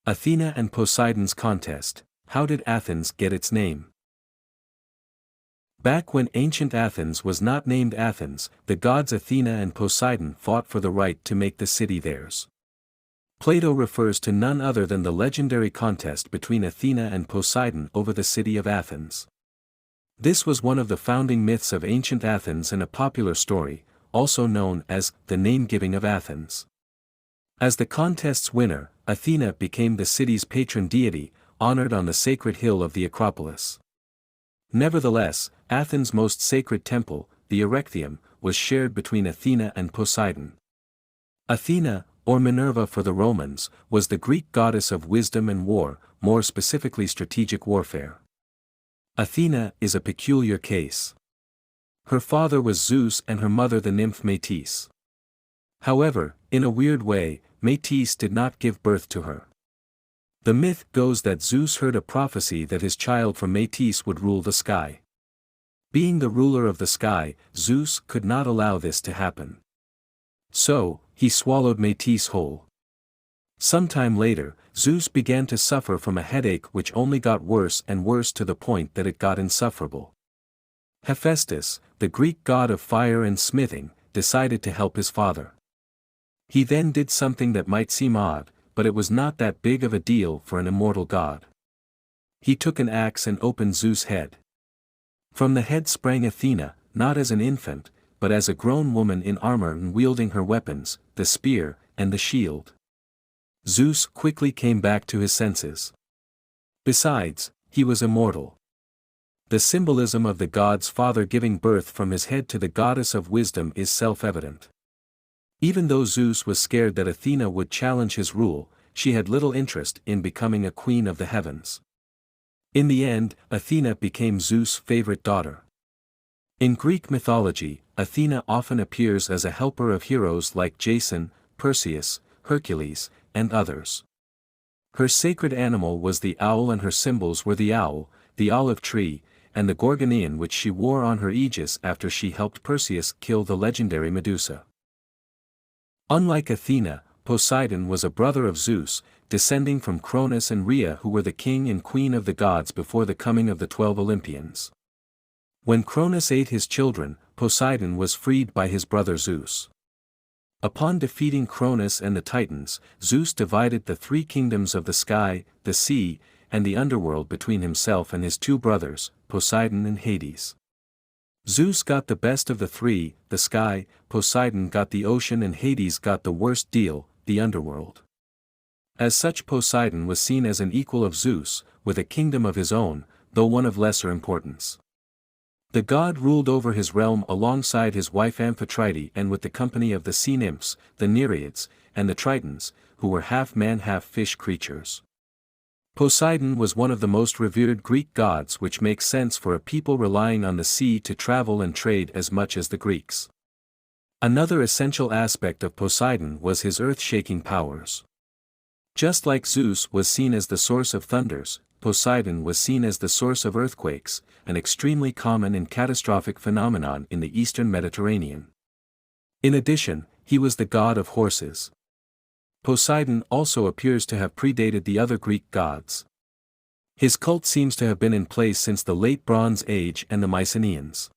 Athena and Poseidon's contest. How did Athens get its name? Back when ancient Athens was not named Athens, the gods Athena and Poseidon fought for the right to make the city theirs. Plato refers to none other than the legendary contest between Athena and Poseidon over the city of Athens. This was one of the founding myths of ancient Athens and a popular story, also known as the name-giving of Athens. As the contest's winner, Athena became the city's patron deity, honored on the sacred hill of the Acropolis. Nevertheless, Athens' most sacred temple, the Erechtheion, was shared between Athena and Poseidon. Athena, or Minerva for the Romans, was the Greek goddess of wisdom and war, more specifically strategic warfare. Athena is a peculiar case. Her father was Zeus and her mother the nymph Métis. However, in a weird way, Métis did not give birth to her. The myth goes that Zeus heard a prophecy that his child from Métis would rule the sky. Being the ruler of the sky, Zeus could not allow this to happen. So, he swallowed Métis whole. Sometime later, Zeus began to suffer from a headache which only got worse and worse to the point that it got insufferable. Hephaestus, the Greek god of fire and smithing, decided to help his father. He then did something that might seem odd, but it was not that big of a deal for an immortal god. He took an axe and opened Zeus' head. From the head sprang Athena, not as an infant, but as a grown woman in armor and wielding her weapons, the spear, and the shield. Zeus quickly came back to his senses. Besides, he was immortal. The symbolism of the god's father giving birth from his head to the goddess of wisdom is self-evident. Even though Zeus was scared that Athena would challenge his rule, she had little interest in becoming a queen of the heavens. In the end, Athena became Zeus' favorite daughter. In Greek mythology, Athena often appears as a helper of heroes like Jason, Perseus, Hercules, and others. Her sacred animal was the owl and her symbols were the owl, the olive tree, and the gorgonian which she wore on her aegis after she helped Perseus kill the legendary Medusa. Unlike Athena, Poseidon was a brother of Zeus, descending from Cronus and Rhea who were the king and queen of the gods before the coming of the 12 Olympians. When Cronus ate his children, Poseidon was freed by his brother Zeus. Upon defeating Cronus and the Titans, Zeus divided the 3 kingdoms of the sky, the sea, and the underworld between himself and his 2 brothers, Poseidon and Hades. Zeus got the best of the 3, the sky, Poseidon got the ocean and Hades got the worst deal, the underworld. As such, Poseidon was seen as an equal of Zeus, with a kingdom of his own, though one of lesser importance. The god ruled over his realm alongside his wife Amphitrite and with the company of the sea nymphs, the Nereids, and the Tritons, who were half-man half-fish creatures. Poseidon was one of the most revered Greek gods, which makes sense for a people relying on the sea to travel and trade as much as the Greeks. Another essential aspect of Poseidon was his earth-shaking powers. Just like Zeus was seen as the source of thunders, Poseidon was seen as the source of earthquakes, an extremely common and catastrophic phenomenon in the eastern Mediterranean. In addition, he was the god of horses. Poseidon also appears to have predated the other Greek gods. His cult seems to have been in place since the Late Bronze Age and the Mycenaeans.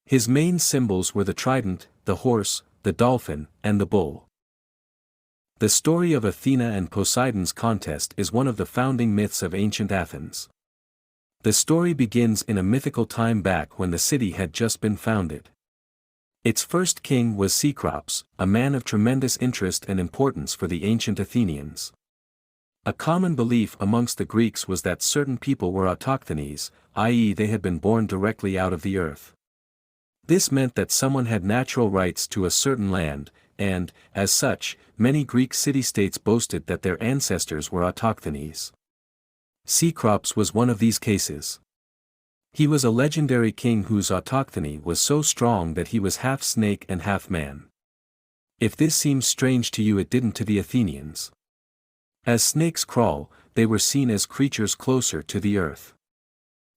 His main symbols were the trident, the horse, the dolphin, and the bull. The story of Athena and Poseidon's contest is one of the founding myths of ancient Athens. The story begins in a mythical time back when the city had just been founded. Its first king was Cecrops, a man of tremendous interest and importance for the ancient Athenians. A common belief amongst the Greeks was that certain people were autochthonies, i.e. they had been born directly out of the earth. This meant that someone had natural rights to a certain land, and, as such, many Greek city-states boasted that their ancestors were autochthonies. Cecrops was one of these cases. He was a legendary king whose autochthony was so strong that he was half snake and half man. If this seems strange to you, it didn't to the Athenians. As snakes crawl, they were seen as creatures closer to the earth.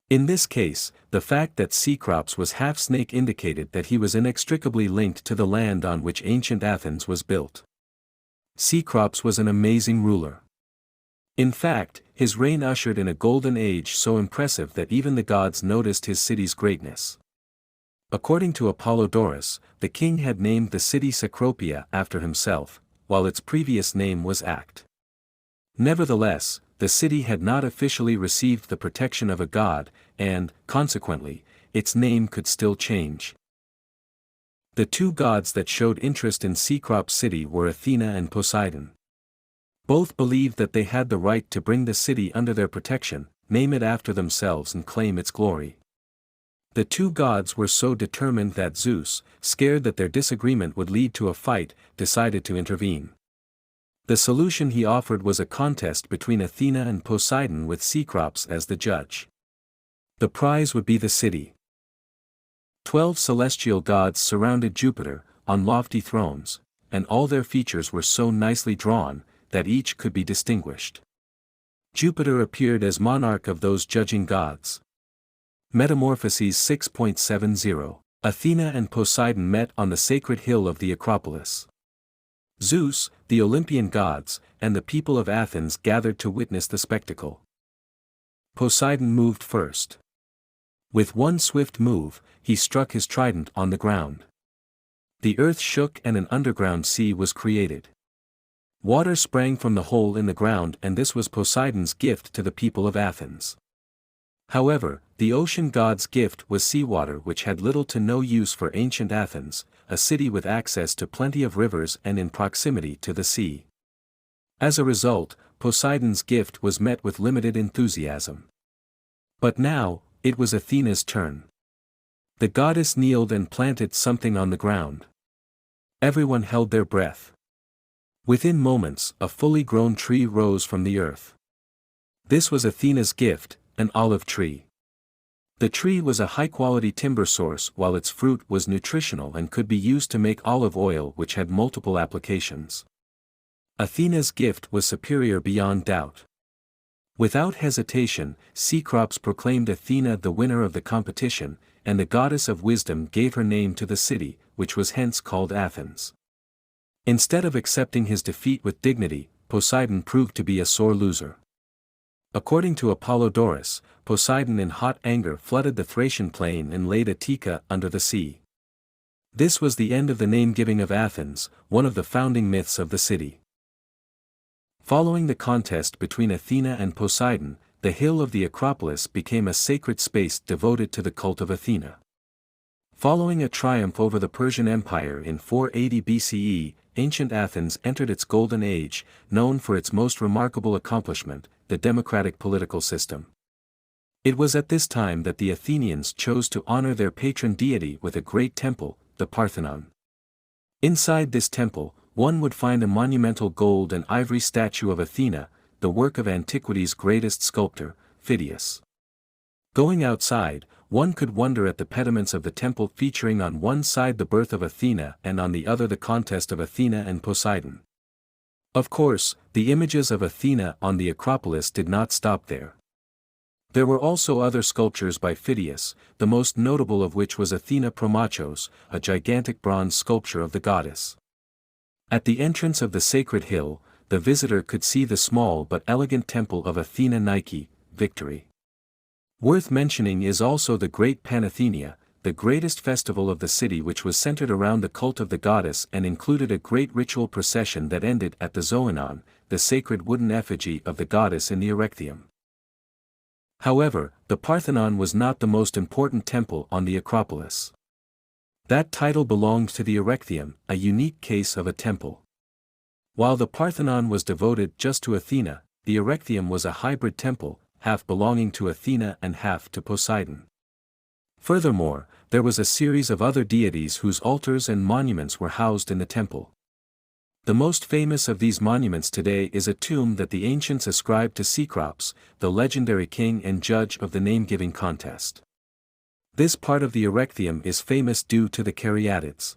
In this case, the fact that Cecrops was half snake indicated that he was inextricably linked to the land on which ancient Athens was built. Cecrops was an amazing ruler. In fact, his reign ushered in a golden age so impressive that even the gods noticed his city's greatness. According to Apollodorus, the king had named the city Cecropia after himself, while its previous name was Act. Nevertheless, the city had not officially received the protection of a god, and, consequently, its name could still change. The two gods that showed interest in Cecrops city were Athena and Poseidon. Both believed that they had the right to bring the city under their protection, name it after themselves and claim its glory. The two gods were so determined that Zeus, scared that their disagreement would lead to a fight, decided to intervene. The solution he offered was a contest between Athena and Poseidon with Cecrops as the judge. The prize would be the city. 12 celestial gods surrounded Jupiter, on lofty thrones, and all their features were so nicely drawn, that each could be distinguished. Jupiter appeared as monarch of those judging gods. Metamorphoses 6.70. Athena and Poseidon met on the sacred hill of the Acropolis. Zeus, the Olympian gods, and the people of Athens gathered to witness the spectacle. Poseidon moved first. With one swift move, he struck his trident on the ground. The earth shook and an underground sea was created. Water sprang from the hole in the ground, and this was Poseidon's gift to the people of Athens. However, the ocean god's gift was seawater, which had little to no use for ancient Athens, a city with access to plenty of rivers and in proximity to the sea. As a result, Poseidon's gift was met with limited enthusiasm. But now, it was Athena's turn. The goddess kneeled and planted something on the ground. Everyone held their breath. Within moments, a fully grown tree rose from the earth. This was Athena's gift, an olive tree. The tree was a high-quality timber source, while its fruit was nutritional and could be used to make olive oil, which had multiple applications. Athena's gift was superior beyond doubt. Without hesitation, Cecrops proclaimed Athena the winner of the competition, and the goddess of wisdom gave her name to the city, which was hence called Athens. Instead of accepting his defeat with dignity, Poseidon proved to be a sore loser. According to Apollodorus, Poseidon in hot anger flooded the Thracian plain and laid Attica under the sea. This was the end of the name-giving of Athens, one of the founding myths of the city. Following the contest between Athena and Poseidon, the hill of the Acropolis became a sacred space devoted to the cult of Athena. Following a triumph over the Persian Empire in 480 BCE, ancient Athens entered its golden age, known for its most remarkable accomplishment, the democratic political system. It was at this time that the Athenians chose to honor their patron deity with a great temple, the Parthenon. Inside this temple, one would find a monumental gold and ivory statue of Athena, the work of antiquity's greatest sculptor, Phidias. Going outside, one could wonder at the pediments of the temple, featuring on one side the birth of Athena and on the other the contest of Athena and Poseidon. Of course, the images of Athena on the Acropolis did not stop there. There were also other sculptures by Phidias, the most notable of which was Athena Promachos, a gigantic bronze sculpture of the goddess. At the entrance of the sacred hill, the visitor could see the small but elegant temple of Athena Nike, Victory. Worth mentioning is also the Great Panathenaea, the greatest festival of the city, which was centered around the cult of the goddess and included a great ritual procession that ended at the ꞉ᴜᴜ, the sacred wooden effigy of the goddess in the Erechtheion. However, the Parthenon was not the most important temple on the Acropolis. That title belonged to the Erechtheion, a unique case of a temple. While the Parthenon was devoted just to Athena, the Erechtheion was a hybrid temple, half belonging to Athena and half to Poseidon. Furthermore, there was a series of other deities whose altars and monuments were housed in the temple. The most famous of these monuments today is a tomb that the ancients ascribed to Cecrops, the legendary king and judge of the name-giving contest. This part of the Erechtheion is famous due to the caryatids.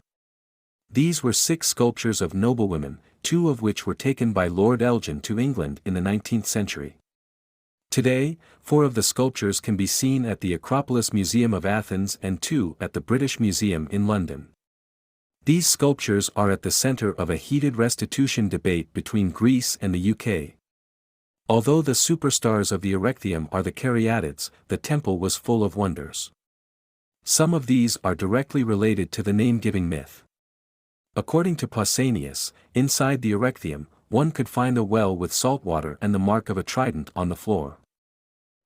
These were 6 sculptures of noblewomen, 2 of which were taken by Lord Elgin to England in the 19th century. Today, 4 of the sculptures can be seen at the Acropolis Museum of Athens and 2 at the British Museum in London. These sculptures are at the center of a heated restitution debate between Greece and the UK. Although the superstars of the Erechtheion are the caryatids, the temple was full of wonders. Some of these are directly related to the name-giving myth. According to Pausanias, inside the Erechtheion, one could find a well with salt water and the mark of a trident on the floor.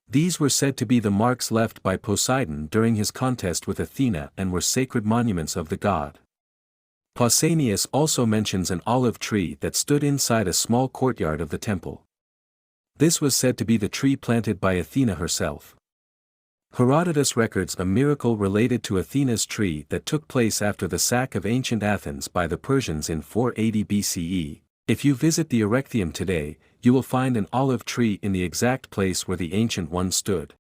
These were said to be the marks left by Poseidon during his contest with Athena and were sacred monuments of the god. Pausanias also mentions an olive tree that stood inside a small courtyard of the temple. This was said to be the tree planted by Athena herself. Herodotus records a miracle related to Athena's tree that took place after the sack of ancient Athens by the Persians in 480 BCE. If you visit the Erechtheion today, you will find an olive tree in the exact place where the ancient one stood.